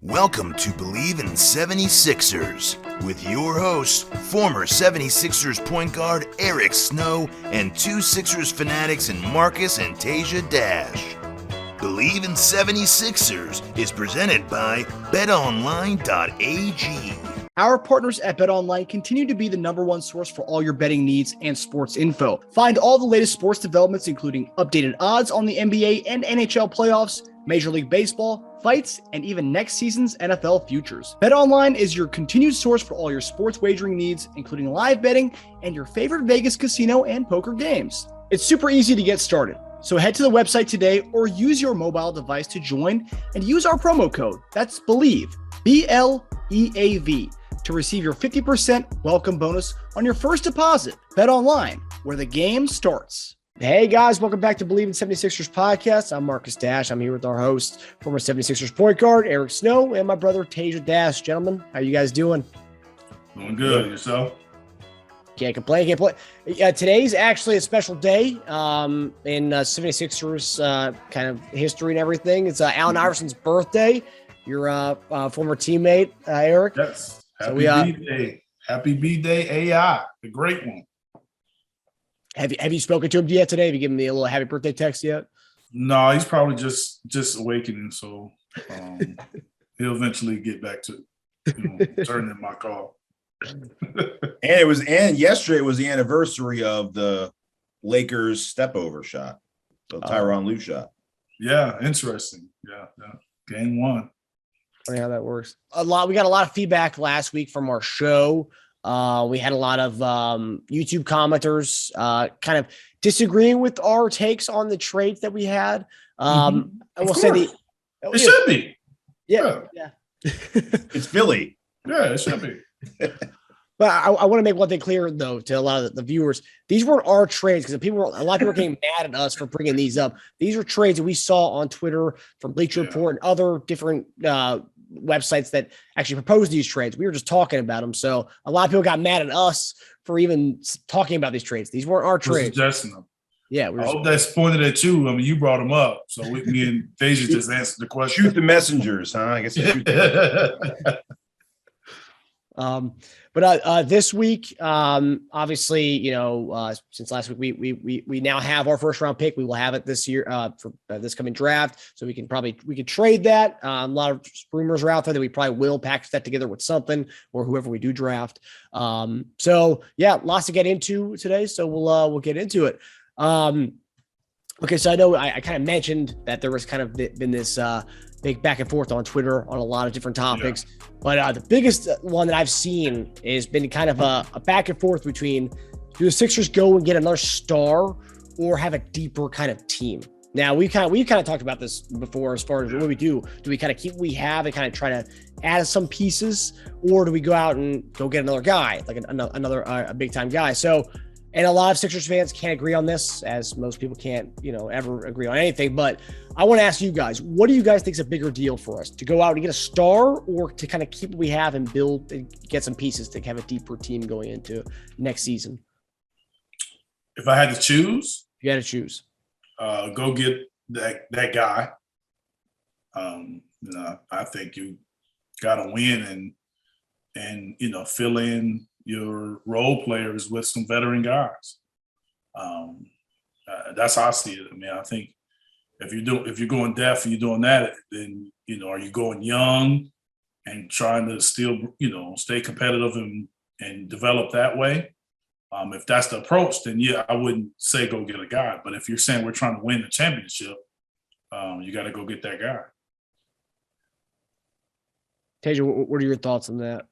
Welcome to Bleav In 76ers with your hosts, former 76ers point guard Eric Snow and two Sixers fanatics in Marcus and Teja Dash. Bleav In 76ers is presented by BetOnline.AG. Our partners at BetOnline continue to be the number one source for all your betting needs and sports info. Find all the latest sports developments, including updated odds on the NBA and NHL playoffs, Major League Baseball, fights, and even next season's NFL futures. BetOnline is your continued source for all your sports wagering needs, including live betting and your favorite Vegas casino and poker games. It's super easy to get started. So head to the website today or use your mobile device to join and use our promo code. That's Bleav, B-L-E-A-V, to receive your 50% welcome bonus on your first deposit. BetOnline, where the game starts. Hey guys, welcome back to Bleav In 76ers podcast. I'm Marcus Dash. I'm here with our host, former 76ers point guard Eric Snow, and my brother Teja Dash. Gentlemen, how you guys doing? Doing good. Yourself? Can't complain. Today's actually a special day in 76ers kind of history and everything. It's Allen Iverson's birthday. Your former teammate, Eric. Yes. Happy B-Day. Happy B-Day AI, the great one. Have you spoken to him yet today? Have you given me a little happy birthday text yet? No, he's probably just awakening, so he'll eventually get back to turning in my call. And yesterday was the anniversary of the Lakers step over shot, the Tyronn Lue shot. Yeah, interesting. Yeah. Game one. Funny how that works. We got a lot of feedback last week from our show. We had a lot of YouTube commenters kind of disagreeing with our takes on the trades that we had. I will say it should be. Yeah. It's Philly. Yeah, it should be. But I want to make one thing clear, though, to a lot of the viewers. These weren't our trades because a lot of people were getting mad at us for bringing these up. These are trades that we saw on Twitter from Bleacher Report and other different websites that actually proposed these trades. We were just talking about them. So a lot of people got mad at us for even talking about these trades. These weren't our trades. Suggesting them. Yeah. I hope that's pointed at you. I mean, you brought them up. So me and Teja just answered the question. Shoot the messengers, huh? I guess. But this week, obviously, since last week, we now have our first round pick. We will have it this year for this coming draft. So we can trade that. A lot of rumors are out there that we probably will package that together with something or whoever we do draft. So yeah, lots to get into today. So we'll get into it. Okay. So I know I kind of mentioned that there was kind of been this, big back and forth on Twitter on a lot of different topics. Yeah. But the biggest one that I've seen has been kind of a back and forth between, do the Sixers go and get another star or have a deeper kind of team? Now we've kind of talked about this before as far as what we do. Do we kind of keep what we have and kind of try to add some pieces, or do we go out and go get another guy, like another a big time guy? So, and a lot of Sixers fans can't agree on this, as most people can't, ever agree on anything. But I want to ask you guys, what do you guys think is a bigger deal for us? To go out and get a star, or to kind of keep what we have and build and get some pieces to have a deeper team going into next season? If I had to choose, you had to choose. Go get that guy. I think you got to win and fill in your role players with some veteran guys. That's how I see it. I mean, I think if you're going depth and you're doing that, then are you going young and trying to still stay competitive and develop that way? If that's the approach, then yeah, I wouldn't say go get a guy. But if you're saying we're trying to win the championship, you got to go get that guy. Teja, what are your thoughts on that?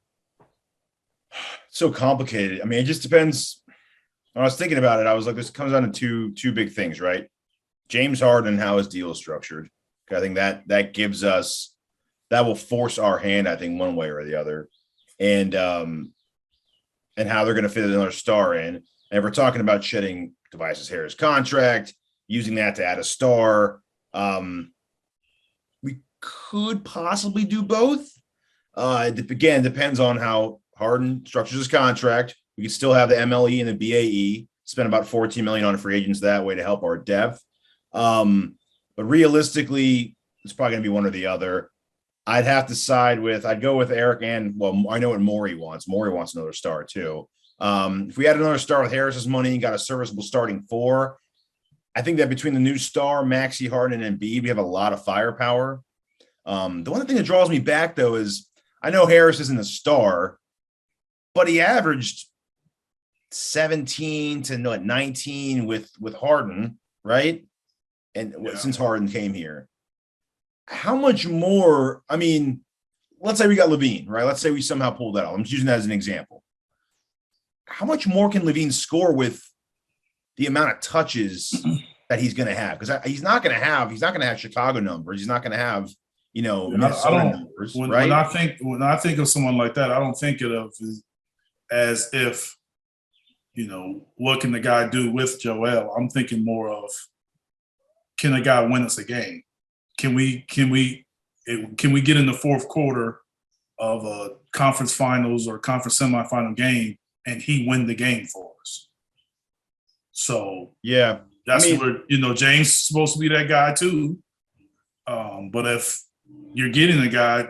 So complicated. I mean, it just depends. When I was thinking about it, I was like, this comes down to two big things, right? James Harden and how his deal is structured. I think that gives us, that will force our hand, I think, one way or the other. And how they're going to fit another star in. And if we're talking about shedding Tobias Harris' contract, using that to add a star, we could possibly do both. Again, depends on how Harden structures his contract. We could still have the MLE and the BAE, spend about $14 million on free agents that way to help our depth. But realistically, it's probably going to be one or the other. I'd have to I'd go with Eric and, well, I know what Maury wants. Maury wants another star too. If we had another star with Harris's money and got a serviceable starting 4, I think that between the new star, Maxey, Harden, and Embiid, we have a lot of firepower. The one thing that draws me back, though, is I know Harris isn't a star, but he averaged 17 to 19 with Harden, right? And since Harden came here. How much more? I mean, let's say we got LaVine, right? Let's say we somehow pulled that out. I'm just using that as an example. How much more can LaVine score with the amount of touches that he's going to have? Because he's not going to have Chicago numbers. He's not going to have, Minnesota numbers. Right? When I think of someone like that, I don't think of as if, what can the guy do with Joel? I'm thinking more of, can a guy win us a game? Can we get in the fourth quarter of a conference finals or conference semifinal game and he win the game for us? So yeah, that's where James is supposed to be that guy too. But if you're getting a guy,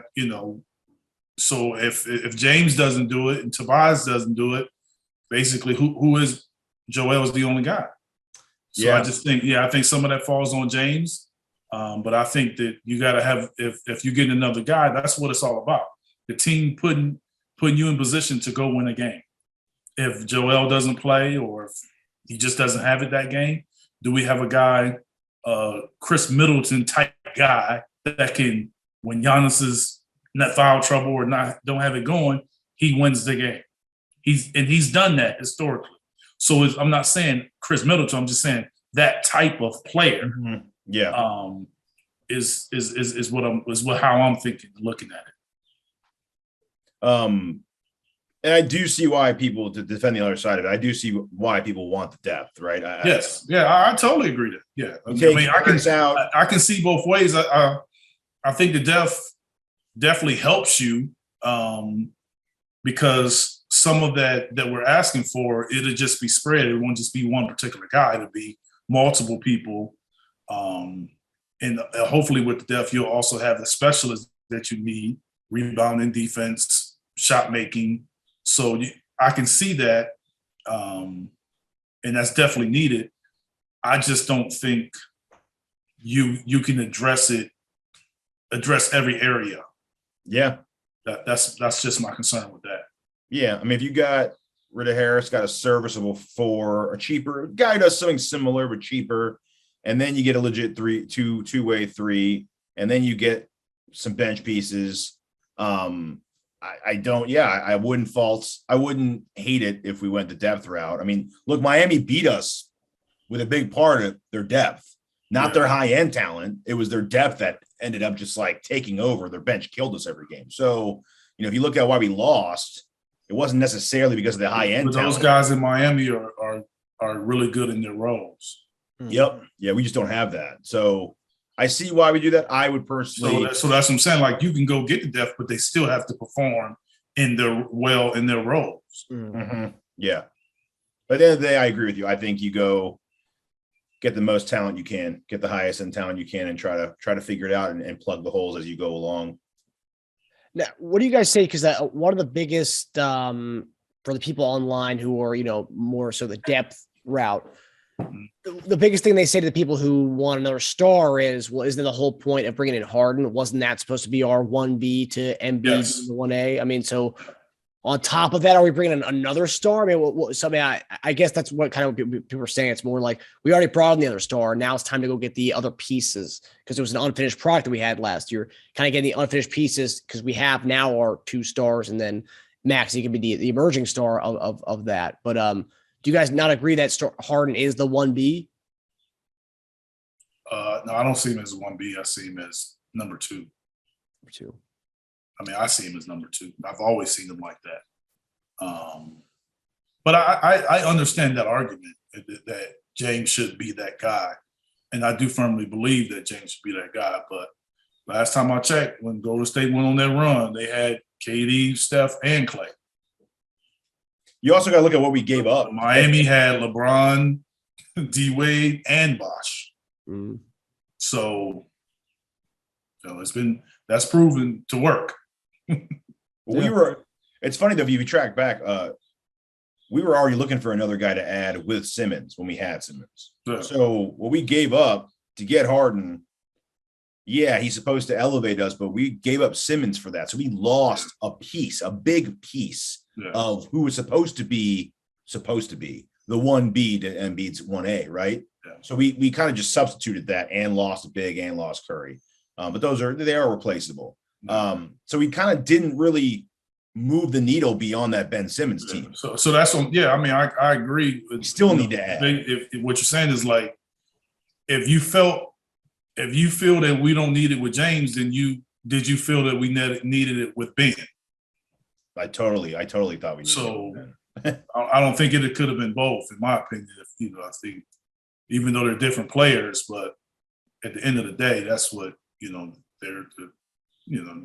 so if James doesn't do it and Tobias doesn't do it, basically who is Joel is the only guy. So I just think I think some of that falls on James. But I think that you got to have, if you get another guy, that's what it's all about. The team putting you in position to go win a game. If Joel doesn't play or if he just doesn't have it that game, do we have a guy, Chris Middleton type guy that can, when Giannis is in that foul trouble or don't have it going, he wins the game. He's done that historically. So I'm not saying Chris Middleton, I'm just saying that type of player. Mm-hmm. Is how I'm thinking, looking at it. And I do see why people, to defend the other side of it, I do see why people want the depth, right? I totally agree to. Yeah, I can see both ways. I think the depth definitely helps you because some of that we're asking for, it'll just be spread. It won't just be one particular guy. It'll be multiple people. And hopefully with the depth, you'll also have the specialists that you need, rebounding, defense, shot making. So I can see that, and that's definitely needed. I just don't think you can address every area. Yeah. That's just my concern with that. Yeah. I mean, if you got rid of Harris, got a serviceable 4, a cheaper guy who does something similar but cheaper, and then you get a legit two-way 3, and then you get some bench pieces. I wouldn't hate it if we went the depth route. I mean, look, Miami beat us with a big part of their depth, not their high-end talent. It was their depth that ended up just like taking over. Their bench killed us every game. So, if you look at why we lost, it wasn't necessarily because of the high-end talent. Those guys in Miami are really good in their roles. Yep. Yeah, we just don't have that. So I see why we do that. I would personally. So that's what I'm saying. Like, you can go get the depth, but they still have to perform in their roles. Mm-hmm. Yeah. But at the end of the day, I agree with you. I think you go get the most talent you can, get the highest end talent you can, and try to figure it out and plug the holes as you go along. Now, what do you guys say? Because one of the biggest for the people online who are more so the depth route. The biggest thing they say to the people who want another star is, well, isn't the whole point of bringing in Harden? Wasn't that supposed to be our 1B to Embiid 1A? I mean, so on top of that, are we bringing in another star? I mean, I guess that's what kind of people are saying. It's more like we already brought in the other star. Now it's time to go get the other pieces because it was an unfinished product that we had last year. Kind of getting the unfinished pieces because we have now our 2 stars, and then Maxey can be the emerging star of that. But do you guys not agree that Harden is the 1B? No, I don't see him as 1B. I see him as number 2. Number 2. I mean, I see him as number 2. I've always seen him like that. But I understand that argument that James should be that guy. And I do firmly believe that James should be that guy. But last time I checked, when Golden State went on their run, they had KD, Steph, and Clay. You also got to look at what we gave up. Miami had LeBron, D-Wade, and Bosh. Mm-hmm. So, it's been that's proven to work. It's funny though, if you track back, we were already looking for another guy to add with Simmons when we had Simmons. Yeah. So what we gave up to get Harden, yeah, he's supposed to elevate us, but we gave up Simmons for that. So we lost a big piece of who was supposed to be the 1B to Embiid's 1A, right? Yeah. So we kind of just substituted that and lost Big and lost Curry. But they are replaceable. So we kind of didn't really move the needle beyond that Ben Simmons team. So that's on. Yeah, I mean, I agree. We still need to add. If what you're saying is like, if you feel that we don't need it with James, then did you feel that we needed it with Ben? I totally thought we needed so. it. I don't think it could have been both, in my opinion. I think even though they're different players, but at the end of the day, that's what they're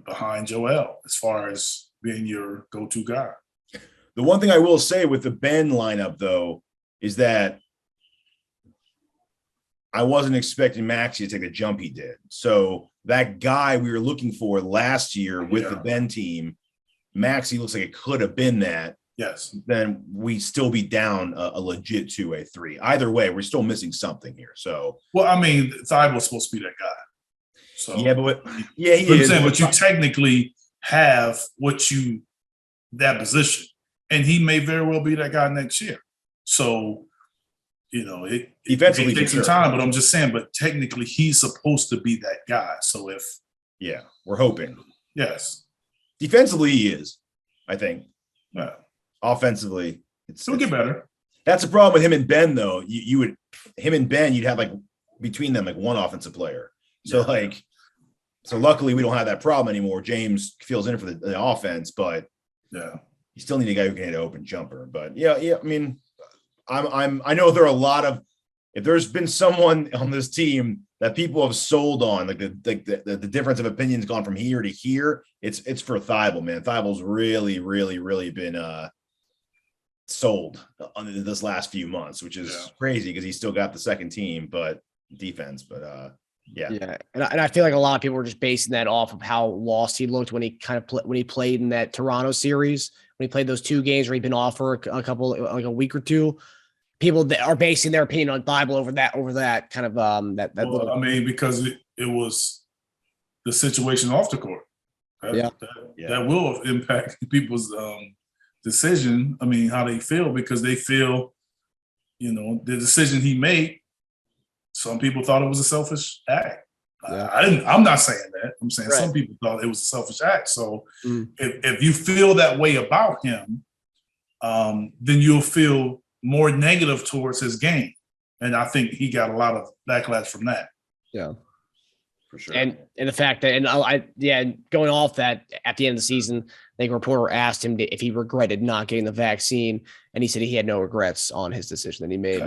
behind Joel as far as being your go-to guy. The one thing I will say with the Ben lineup, though, is that I wasn't expecting Maxey to take the jump he did. So that guy we were looking for last year with the Ben team, Maxey looks like it could have been that. Yes. Then we still be down a legit 2-3. Either way, we're still missing something here. So, well, I mean, Thybulle's supposed to be that guy. So he is. But you technically have that position, and he may very well be that guy next year. So, it takes some time. But I'm just saying. But technically, he's supposed to be that guy. So we're hoping. Yes. Defensively, he is. I think. Yeah. Offensively, it'll get better. That's the problem with him and Ben, though. You'd have like between them like one offensive player. So so luckily we don't have that problem anymore. James fills in for the offense, but you still need a guy who can hit an open jumper. But I mean, I know there are a lot of, if there's been someone on this team that people have sold on, like the difference of opinions gone from here to here, it's for Thybulle, man. Thybulle's really, really, really been sold on this last few months, which is crazy because he's still got the second team, but defense. But yeah. And I feel like a lot of people were just basing that off of how lost he looked when he when he played in that Toronto series, when he played those 2 games where he'd been off for a couple, like a week or two. People that are basing their opinion on Thybulle over that kind of I mean, because it was the situation off the court. That will impact people's decision. I mean, how they feel, because they feel, the decision he made. Some people thought it was a selfish act. I'm not saying that. I'm saying some people thought it was a selfish act. So if you feel that way about him, then you'll feel more negative towards his game. And I think he got a lot of backlash from that. Yeah, for sure. And the fact that, going off that at the end of the season, I think a reporter asked him if he regretted not getting the vaccine, and he said he had no regrets on his decision that he made.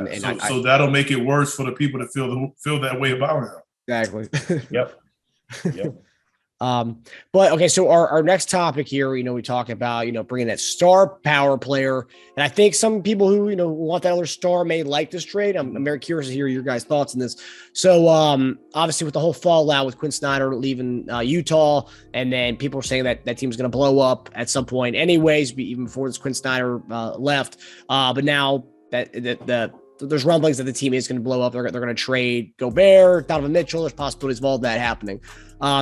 So that'll make it worse for the people that feel that way about him. Exactly. Yep. But okay, so our next topic here, we talk about, bringing that star power player. And I think some people who, want that other star may like this trade. I'm very curious to hear your guys' thoughts on this. So obviously with the whole fallout with Quinn Snyder leaving Utah, and then people are saying that team's going to blow up at some point anyways, even before this Quinn Snyder left. But now that there's rumblings that the team is going to blow up. They're going to trade Gobert, Donovan Mitchell. There's possibilities of all that happening.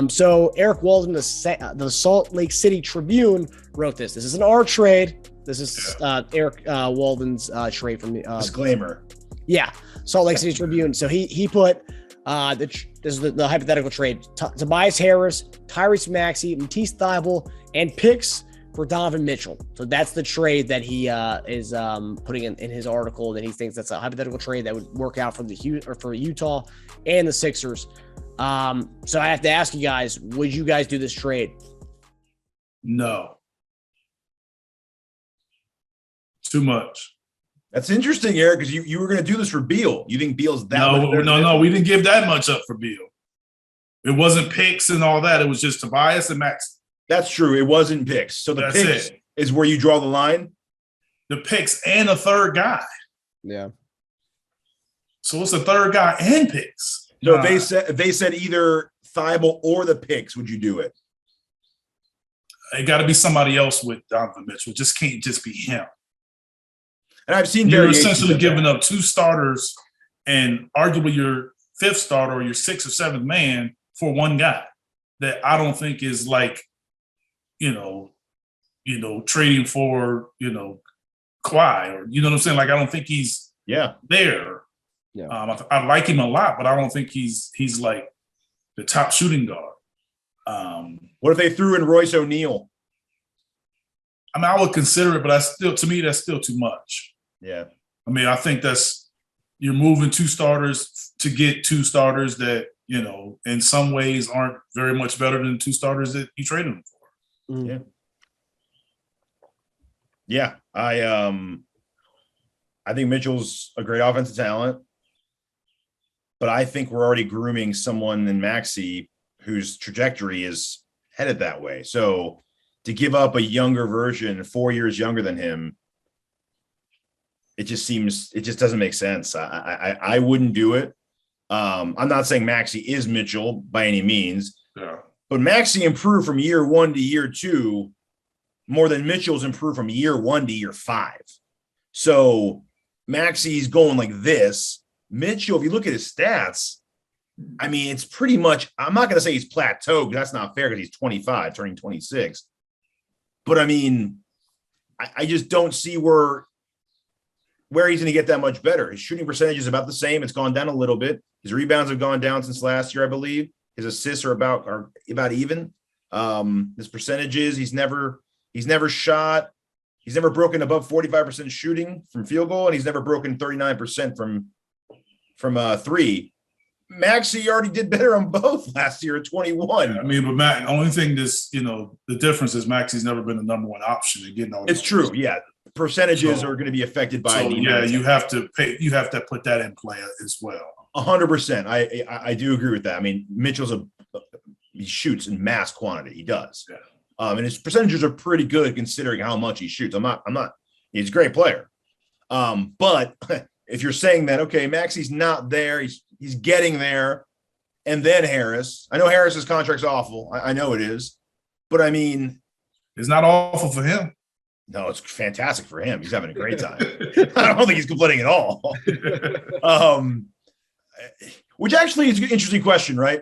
So Eric Walden, the Salt Lake City Tribune, wrote this. This is an R trade. This is Eric Walden's trade from the disclaimer. Yeah, Salt Lake City Tribune. So he put this is the hypothetical trade: Tobias Harris, Tyrese Maxey, Matisse Thybulle, and picks for Donovan Mitchell. So that's the trade that he is putting in his article, that he thinks that's a hypothetical trade that would work out for Utah and the Sixers. So I have to ask you guys, would you guys do this trade? No. Too much. That's interesting, Eric, because you were going to do this for Beal. You think Beal's that much better? No, we didn't give that much up for Beal. It wasn't picks and all that. It was just Tobias and Max. That's true. It wasn't picks. So the picks is where you draw the line? The picks and a third guy. Yeah. So it's a third guy and picks. So if they said either Thybulle or the picks, would you do it? it got to be somebody else with Donovan Mitchell. It just can't just be him. And I've seen you're variations essentially of giving that. up 2 starters and arguably your 5th starter or your 6th or 7th man for one guy that I don't think is like, trading for, Kawhi or, you know what I'm saying? Like, I don't think he's there. Yeah. I like him a lot, but I don't think he's like the top shooting guard. What if they threw in Royce O'Neal? I mean, I would consider it, but to me, that's still too much. Yeah. I mean, I think you're moving 2 starters to get 2 starters that, in some ways aren't very much better than 2 starters that you traded them for. Mm. Yeah. Yeah. I think Mitchell's a great offensive talent, but I think we're already grooming someone in Maxey whose trajectory is headed that way. So to give up a younger version, 4 years younger than him, it just doesn't make sense. I wouldn't do it. I'm not saying Maxey is Mitchell by any means, but Maxey improved from year 1 to year 2 more than Mitchell's improved from year 1 to year 5. So Maxey's going like this. Mitchell, if you look at his stats, I mean, it's pretty much, I'm not going to say he's plateaued. That's not fair because he's 25, turning 26. But I mean, I just don't see where he's going to get that much better. His shooting percentage is about the same. It's gone down a little bit. His rebounds have gone down since last year, I believe. His assists are about even. His percentages, he's never shot. He's never broken above 45% shooting from field goal, and he's never broken 39% from 3. Maxey already did better on both last year at 21. Yeah, I mean, but only thing the difference is Maxey's never been the number 1 option in getting all. It's true, yeah. Percentages are going to be affected by. So you have to put that in play as well. 100%. I do agree with that. I mean, Mitchell's he shoots in mass quantity. He does. Yeah. And his percentages are pretty good considering how much he shoots. He's a great player. But if you're saying that, okay, Maxey's not there, he's getting there. And then Harris, I know Harris's contract's awful. I know it is, but I mean, it's not awful for him. No, it's fantastic for him. He's having a great time. I don't think he's complaining at all. Which actually is an interesting question, right?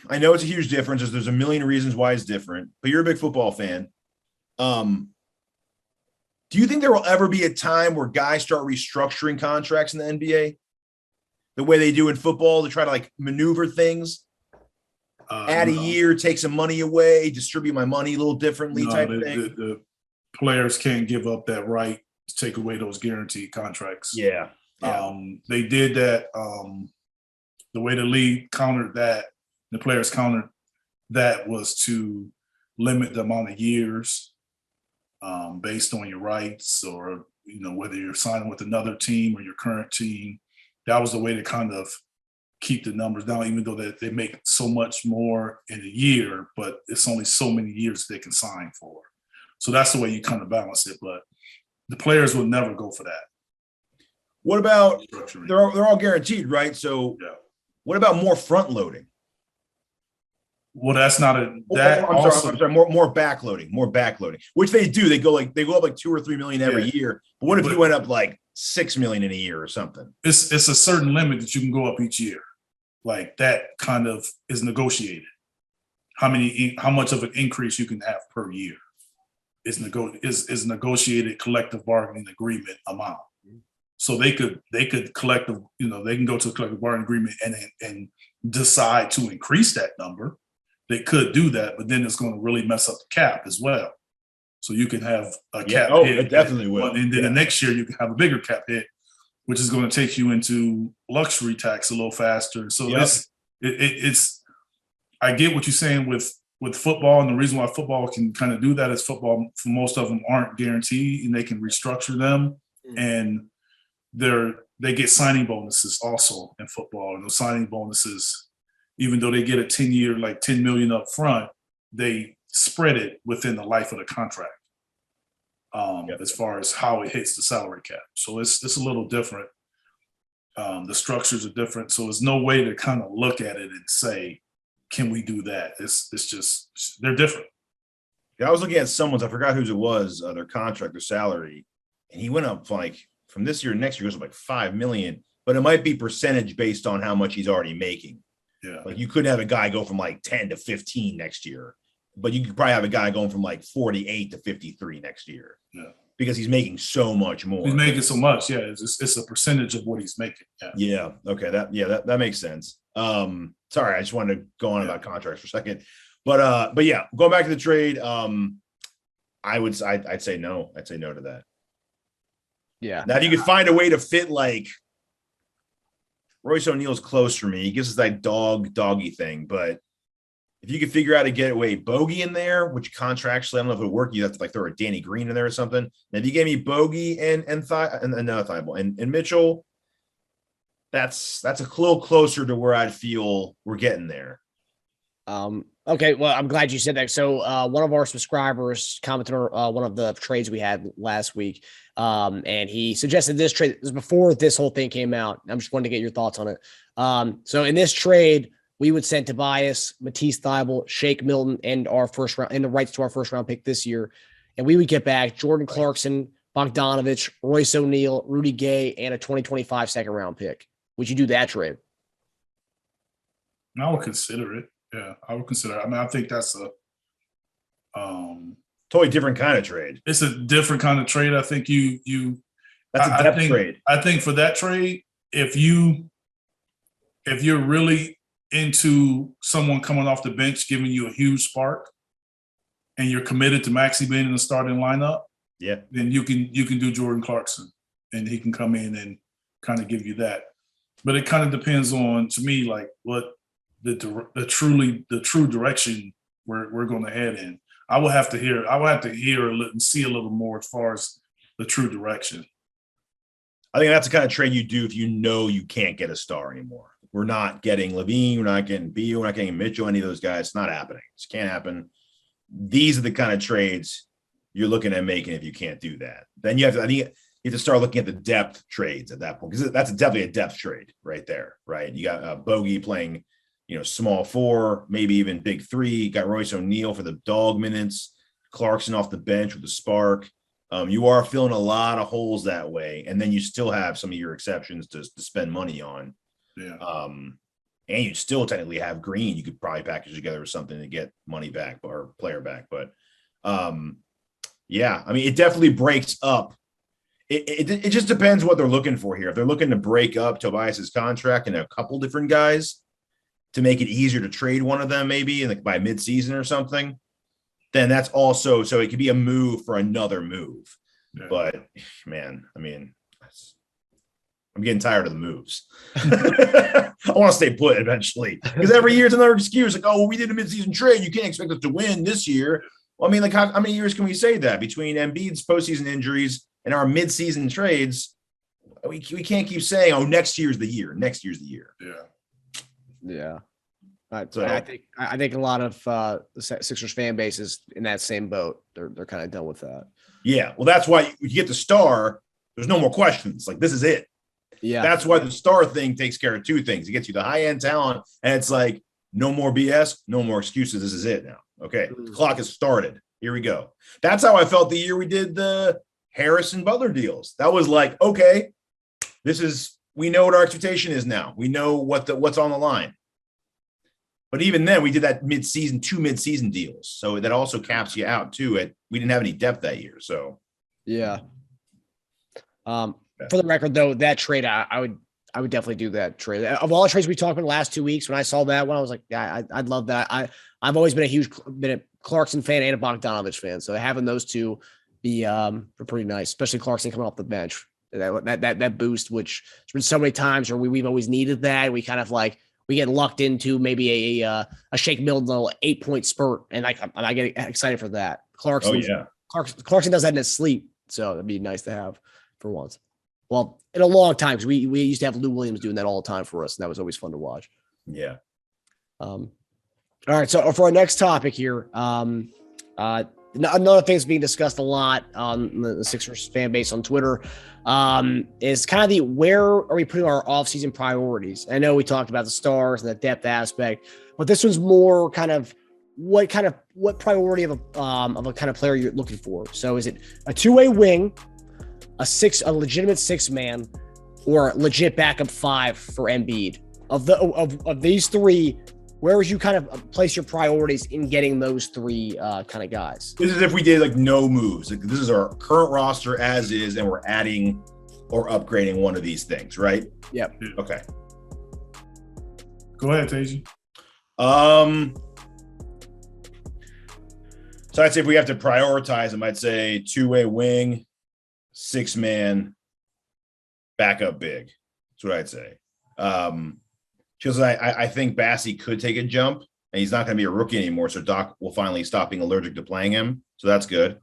I know it's a huge difference. There's a million reasons why it's different, but you're a big football fan. Do you think there will ever be a time where guys start restructuring contracts in the NBA the way they do in football to try to like maneuver things? Add a year, take some money away, distribute my money a little differently type of thing? The players can't give up that right to take away those guaranteed contracts. Yeah. They did that. The way the league countered that, the players countered that was to limit the amount of years based on your rights or, whether you're signing with another team or your current team. That was the way to kind of keep the numbers down, even though they make so much more in a year, but it's only so many years they can sign for. So that's the way you kind of balance it. But the players will never go for that. What about they're all guaranteed, right? So what about more front loading? Well, that's not I'm sorry, more backloading, which they do. They go up like 2 or 3 million every year. But what if you went up like 6 million in a year or something? It's a certain limit that you can go up each year. Like that kind of is negotiated. How much of an increase you can have per year is negotiated collective bargaining agreement amount. So they could they can go to a collective bargaining agreement and decide to increase that number. They could do that, but then it's going to really mess up the cap as well. So you can have a cap hit. It definitely will. And then the next year you can have a bigger cap hit, which is going to take you into luxury tax a little faster. So it's I get what you're saying with football, and the reason why football can kind of do that is football, for most of them, aren't guaranteed, and they can restructure them, and they get signing bonuses also in football. And those signing bonuses, even though they get a 10-year, like $10 million up front, they spread it within the life of the contract as far as how it hits the salary cap. So it's a little different. The structures are different. So there's no way to kind of look at it and say, can we do that? It's just, they're different. I was looking at someone's, I forgot whose it was, their contract, their salary, and he went up like from this year to next year goes up like $5 million, but it might be percentage based on how much he's already making. Yeah. Like you couldn't have a guy go from like 10 to 15 next year, but you could probably have a guy going from like 48 to 53 next year. Yeah. Because he's making so much more. He's making so much. Yeah. It's a percentage of what he's making. Yeah. Yeah. Okay. That makes sense. Sorry, I just wanted to go on about contracts for a second. But yeah, going back to the trade, I'd say no. I'd say no to that. Yeah. Now, if you could find a way to fit like Royce O'Neal's close for me. He gives us that doggy thing, but if you could figure out to get away Bogey in there, which contractually, I don't know if it'll work. You have to like throw a Danny Green in there or something. And if you gave me Bogey and Mitchell, that's a little closer to where I'd feel we're getting there. Okay, well, I'm glad you said that. So one of our subscribers commented on one of the trades we had last week, and he suggested this trade. This was before this whole thing came out. I'm just wanting to get your thoughts on it. So in this trade, we would send Tobias, Matisse Thybulle, Shake Milton, and our first round and the rights to our first round pick this year, and we would get back Jordan Clarkson, Bogdanovich, Royce O'Neal, Rudy Gay, and a 2025 second round pick. Would you do that trade? I would consider it. Yeah, I would consider it. I mean, I think that's a totally different kind of trade. It's a different kind of trade. I think that's a depth trade. I think for that trade, if you're really into someone coming off the bench giving you a huge spark, and you're committed to Maxey being in the starting lineup, yeah, then you can do Jordan Clarkson, and he can come in and kind of give you that. But it kind of depends on, to me, like what the true direction we're going to head in. I will have to hear and see a little more as far as the true direction. I think that's the kind of trade you do if you know you can't get a star anymore. We're not getting Levine, we're not getting Beal, we're not getting Mitchell, any of those guys. It's not happening. It can't happen. These are the kind of trades you're looking at making if you can't do that. Then you have to start looking at the depth trades at that point, because that's definitely a depth trade right there, right? You got Bogey playing, small four, maybe even big three. You got Royce O'Neal for the dog minutes, Clarkson off the bench with the spark. You are filling a lot of holes that way, and then you still have some of your exceptions to spend money on. Yeah. And you still technically have Green. You could probably package together with something to get money back or player back. But yeah, I mean, it definitely breaks up. It just depends what they're looking for here. If they're looking to break up Tobias's contract and a couple different guys to make it easier to trade one of them, maybe by midseason or something, then that's also, so it could be a move for another move. Yeah. But man, I mean, I'm getting tired of the moves. I want to stay put eventually, because every year it's another excuse. Like, oh, well, we did a midseason trade. You can't expect us to win this year. Well, I mean, like how many years can we say that between Embiid's postseason injuries and our midseason trades? We can't keep saying, oh, next year's the year. Next year's the year. Yeah. Yeah. So I think a lot of the Sixers fan base is in that same boat. They're kind of done with that. Yeah. Well, that's why you get the star. There's no more questions. Like, this is it. Yeah. That's why the star thing takes care of two things. It gets you the high end talent, and it's like, no more BS, no more excuses. This is it now. Okay. The clock has started. Here we go. That's how I felt the year we did the Harris and Butler deals. That was like, okay, we know what our expectation is now. We know what's on the line. But even then, we did that two mid-season deals. So that also caps you out too. We didn't have any depth that year. So yeah. For the record, though, that trade, I would definitely do that trade. Of all the trades we talked about in the last 2 weeks, when I saw that one, I was like, yeah, I'd love that. I've always been a Clarkson fan and a Bogdanovich fan. So having those two be pretty nice, especially Clarkson coming off the bench. That boost, which there's been so many times where we've always needed that. We kind of we get lucked into maybe a Shake Milton little 8-point spurt, and I get excited for that. Clarkson, oh, yeah. Clarkson does that in his sleep, so it'd be nice to have for once. Well, in a long time, because we used to have Lou Williams doing that all the time for us, and that was always fun to watch. Yeah. All right, so for our next topic here, another thing that's being discussed a lot on the Sixers fan base on Twitter is kind of where are we putting our offseason priorities? I know we talked about the stars and the depth aspect, but this one's more kind of what priority of a kind of player you're looking for. So is it a two-way wing, a legitimate six man, or legit backup five for Embiid? Of these three, where would you kind of place your priorities in getting those three kind of guys? This is if we did like no moves. Like, this is our current roster as is, and we're adding or upgrading one of these things, right? Yep. Okay. Go ahead, Teja. So I'd say if we have to prioritize them, I'd say two-way wing, six-man, backup big. That's what I'd say. Because I think Bassey could take a jump, and he's not going to be a rookie anymore. So Doc will finally stop being allergic to playing him. So that's good.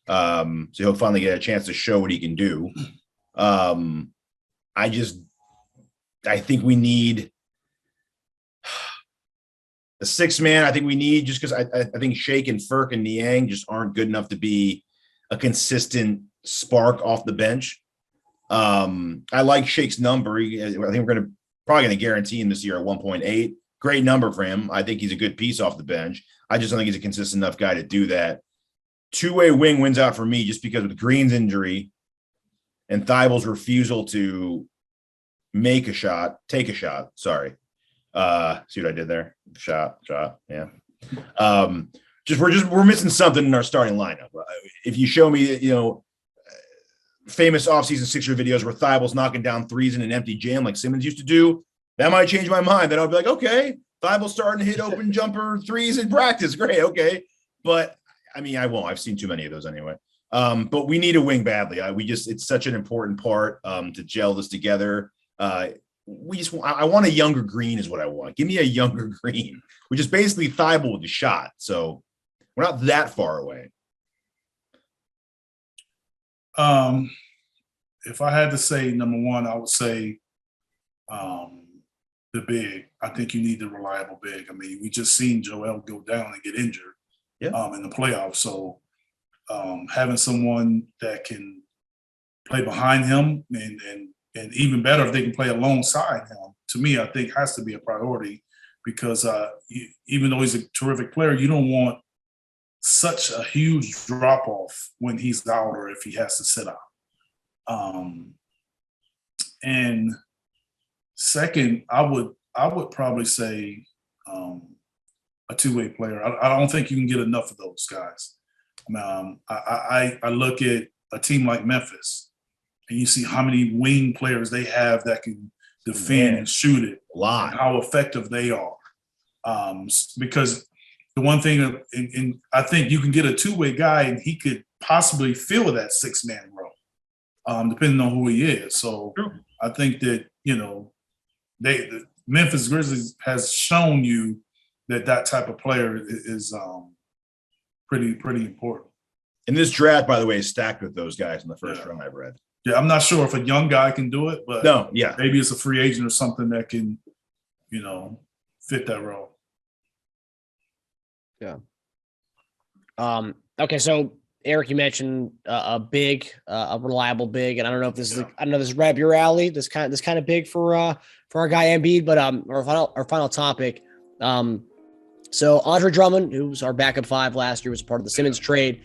So he'll finally get a chance to show what he can do. I think we need a six-man. I think we need, just because I think Shake and Furk and Niang just aren't good enough to be a consistent spark off the bench. I like Shake's number. I think we're probably going to guarantee him this year at 1.8. Great number for him. I think he's a good piece off the bench. I just don't think he's a consistent enough guy to do that. Two-way wing wins out for me just because with Green's injury and Thibel's refusal to take a shot. Sorry. See what I did there? Shot. Yeah. We're missing something in our starting lineup. If you show me, famous offseason Sixer videos where Thibel's knocking down threes in an empty jam like Simmons used to do, that might change my mind. Then I'll be like, okay, Thibel's starting to hit open jumper threes in practice. Great. Okay. But I mean, I won't. I've seen too many of those anyway. But we need a wing badly. It's such an important part to gel this together. I want a younger Green is what I want. Give me a younger Green, which is basically Thibel with the shot. So we're not that far away. If I had to say number one, I would say the big. I think you need the reliable big. I mean, we just seen Joel go down and get injured in the playoffs. So having someone that can play behind him and even better if they can play alongside him, to me, I think has to be a priority because even though he's a terrific player, you don't want such a huge drop off when he's out or if he has to sit out. And second, I would probably say a two-way player. I don't think you can get enough of those guys. I look at a team like Memphis, and you see how many wing players they have that can defend and shoot it, a lot, and how effective they are. Because the one thing, and I think you can get a two-way guy, and he could possibly fill that six-man role, depending on who he is. So I think that the Memphis Grizzlies has shown you that type of player is pretty important. And this draft, by the way, is stacked with those guys in the first round. I've read. Yeah, I'm not sure if a young guy can do it, but maybe it's a free agent or something that can, fit that role. Yeah. Okay, so Eric, you mentioned a big, a reliable big, and I don't know if this is I don't know this is right up your alley. This kind of big for our guy Embiid, but our final topic. So Andre Drummond, who was our backup five last year, was part of the Simmons trade.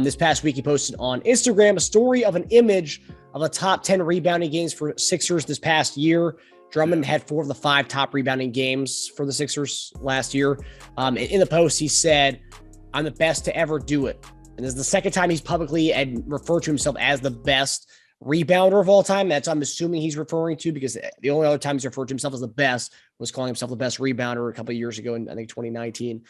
This past week, he posted on Instagram a story of an image of the top 10 rebounding games for Sixers this past year. Drummond had 4 of the 5 top rebounding games for the Sixers last year. And in the post, he said, "I'm the best to ever do it." And this is the second time he's publicly referred to himself as the best rebounder of all time. That's I'm assuming he's referring to, because the only other time he's referred to himself as the best was calling himself the best rebounder a couple of years ago in, I think, 2019.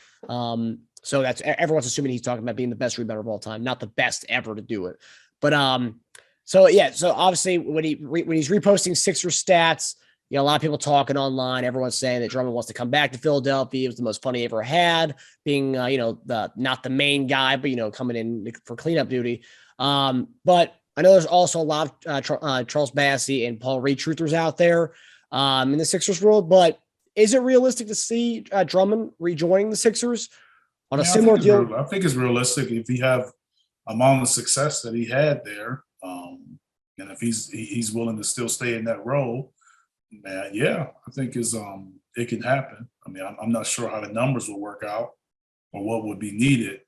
So that's everyone's assuming he's talking about being the best rebounder of all time, not the best ever to do it. But so obviously when he's reposting Sixers stats, a lot of people talking online. Everyone's saying that Drummond wants to come back to Philadelphia. It was the most fun he ever had, being not the main guy, but coming in for cleanup duty. But I know there's also a lot of Charles Bassey and Paul Reed truthers out there in the Sixers world. But is it realistic to see Drummond rejoining the Sixers on a similar deal? I think it's realistic if he have amount of success that he had there, and if he's willing to still stay in that role. Man, I think it can happen. I mean, I'm not sure how the numbers will work out, or what would be needed,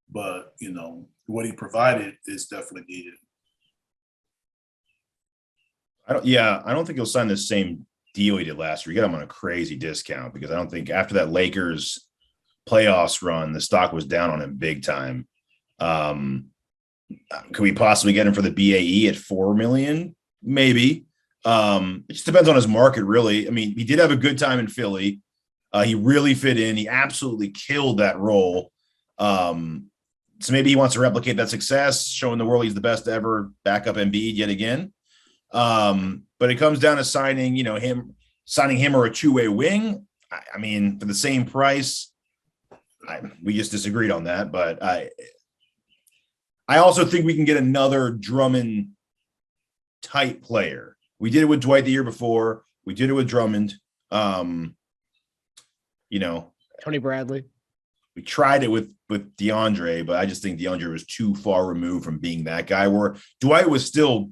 but what he provided is definitely needed. I don't think he'll sign the same deal he did last year. You got him on a crazy discount because I don't think after that Lakers playoffs run, the stock was down on him big time. Could we possibly get him for the BAE at $4 million? Maybe. It just depends on his market, really. I mean, he did have a good time in Philly. He really fit in. He absolutely killed that role. So maybe he wants to replicate that success, showing the world he's the best ever backup Embiid yet again. But it comes down to signing him or a two-way wing. I mean, for the same price, we just disagreed on that. But I also think we can get another Drummond type player. We did it with Dwight the year before. We did it with Drummond. Tony Bradley. We tried it with DeAndre, but I just think DeAndre was too far removed from being that guy, where Dwight was still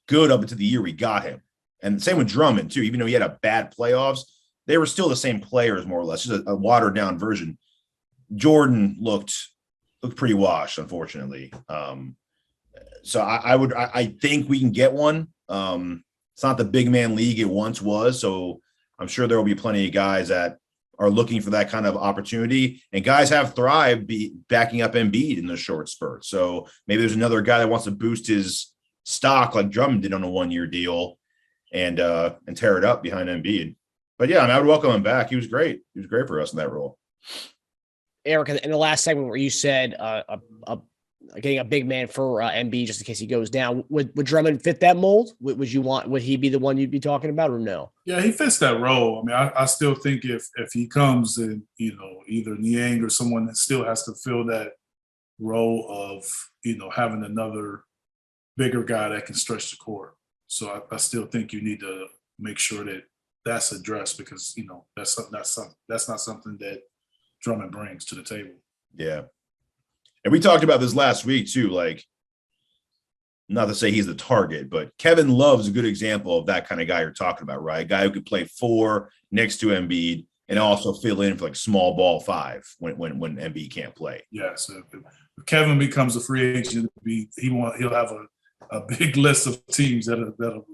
good up until the year we got him. And same with Drummond too. Even though he had a bad playoffs, they were still the same players, more or less, just a watered down version. Jordan looked pretty washed, unfortunately. So I think we can get one. It's not the big man league it once was. So I'm sure there will be plenty of guys that are looking for that kind of opportunity, and guys have thrived backing up Embiid in the short spurt. So maybe there's another guy that wants to boost his stock like Drummond did on a 1-year deal and tear it up behind Embiid. But yeah, I would welcome him back. He was great. He was great for us in that role. Eric, in the last segment where you said getting a big man for Embiid just in case he goes down, would Drummond fit that mold? Would he be the one you'd be talking about, or no? Yeah, he fits that role. I mean, I still think if he comes in, either Niang or someone that still has to fill that role of, having another bigger guy that can stretch the court. So I still think you need to make sure that that's addressed, because, that's not something that Drummond brings to the table. Yeah. And we talked about this last week too, like, not to say he's the target, but Kevin Love's a good example of that kind of guy you're talking about, right? A guy who could play 4 next to Embiid and also fill in for like small ball 5 when Embiid can't play. Yeah, so if Kevin becomes a free agent, he'll have a big list of teams that'll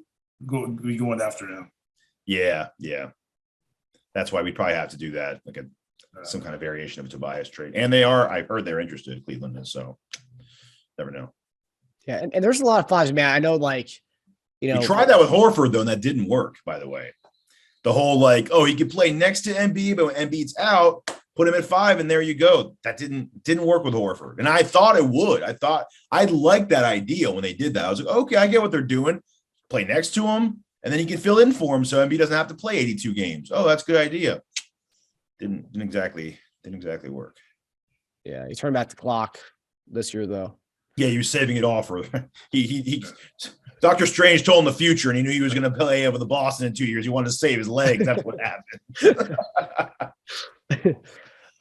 be going after him. Yeah. That's why we probably have to do that, like some kind of variation of a Tobias trade. And I've heard they're interested, Cleveland is, so never know. Yeah, and there's a lot of 5s, man. I know, we tried that with Horford, though, and that didn't work, by the way. The whole, he could play next to Embiid, but when Embiid's out, put him at 5, and there you go. That didn't work with Horford. And I thought it would. I thought I'd like that idea when they did that. I was like, okay, I get what they're doing. Play next to him, and then he can fill in for him so Embiid doesn't have to play 82 games. Oh, that's a good idea. Didn't exactly work. Yeah, he turned back the clock this year, though. Yeah, he was saving it all for he Dr. Strange told him the future, and he knew he was going to play with the Boston in 2 years. He wanted to save his legs. That's what happened.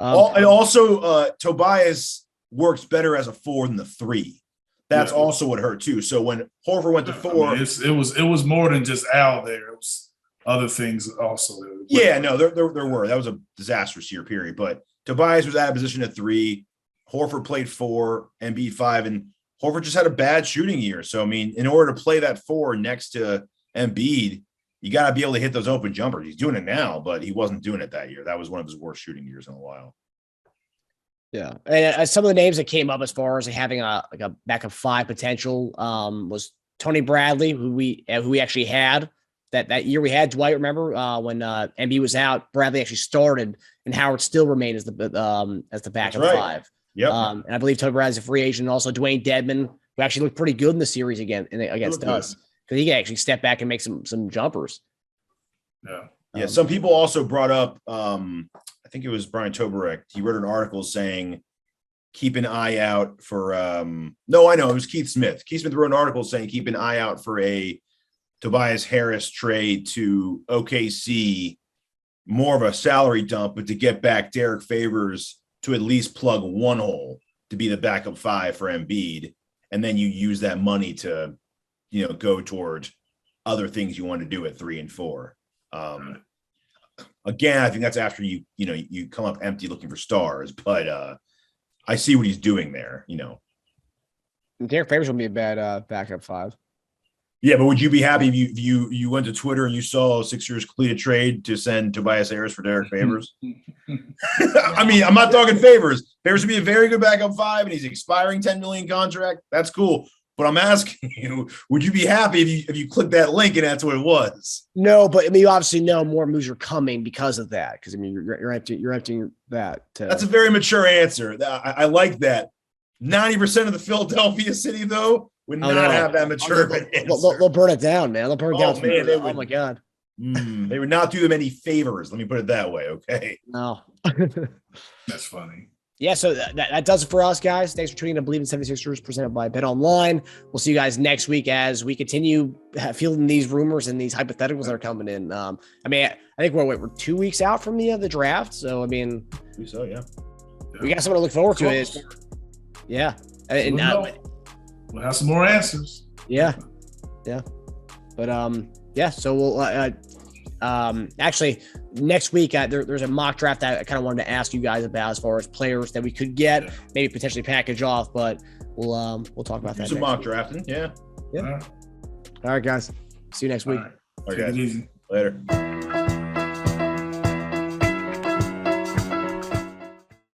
And also, Tobias works better as a 4 than the 3. That's also what hurt too. So when Horford went to 4, it was more than just Al there. It was other things also. Yeah, no, there were. That was a disastrous year period. But Tobias was out of position at 3. Horford played 4, Embiid 5, and Horford just had a bad shooting year. So, I mean, in order to play that 4 next to Embiid, you got to be able to hit those open jumpers. He's doing it now, but he wasn't doing it that year. That was one of his worst shooting years in a while. Yeah, and some of the names that came up as far as having a backup 5 potential was Tony Bradley, who we actually had. That year we had Dwight, remember when Embiid was out, Bradley actually started and Howard still remained as the backup 5. Yep. And I believe Toby Bradley's a free agent. And also Dwayne Dedman, who actually looked pretty good in the series against us, because he can actually step back and make some jumpers. Yeah. Some people also brought up, I think it was Brian Toberek. He wrote an article saying, keep an eye out for, it was Keith Smith. Keith Smith wrote an article saying, keep an eye out for a Tobias Harris trade to OKC, more of a salary dump, but to get back Derek Favors to at least plug one hole to be the backup 5 for Embiid. And then you use that money to, go toward other things you want to do at 3 and 4. again, I think that's after you come up empty looking for stars, but I see what he's doing there, Derek Favors would be a bad backup 5. Yeah, but would you be happy if you went to Twitter and you saw Sixers complete a trade to send Tobias Harris for Derek Favors? I mean, I'm not talking Favors. Favors would be a very good backup 5, and he's expiring $10 million contract. That's cool. But I'm asking you, would you be happy if you clicked that link and that's what it was? No, but I mean, you obviously know more moves are coming because of that. Because I mean, you're emptying that. That's a very mature answer. I like that. 90% of the Philadelphia city, though, would not have that mature answer. They'll burn it down, man. They'll burn it down. Man, oh my god. They would not do them any favors. Let me put it that way. Okay. No. That's funny. Yeah, so that does it for us, guys. Thanks for tuning in to Bleav In 76ers, presented by BetOnline. We'll see you guys next week as we continue fielding these rumors and these hypotheticals that are coming in. I think we're 2 weeks out from the draft. So, I mean, yeah. We got something to look forward to. Yeah. And we'll have some more answers. Yeah. But, so we'll actually next week there's a mock draft that I kind of wanted to ask you guys about as far as players that we could get, maybe potentially package off, but we'll talk about that. Some mock drafting. Yeah. All right, guys. See you next week. All right, guys. Take it easy. Later.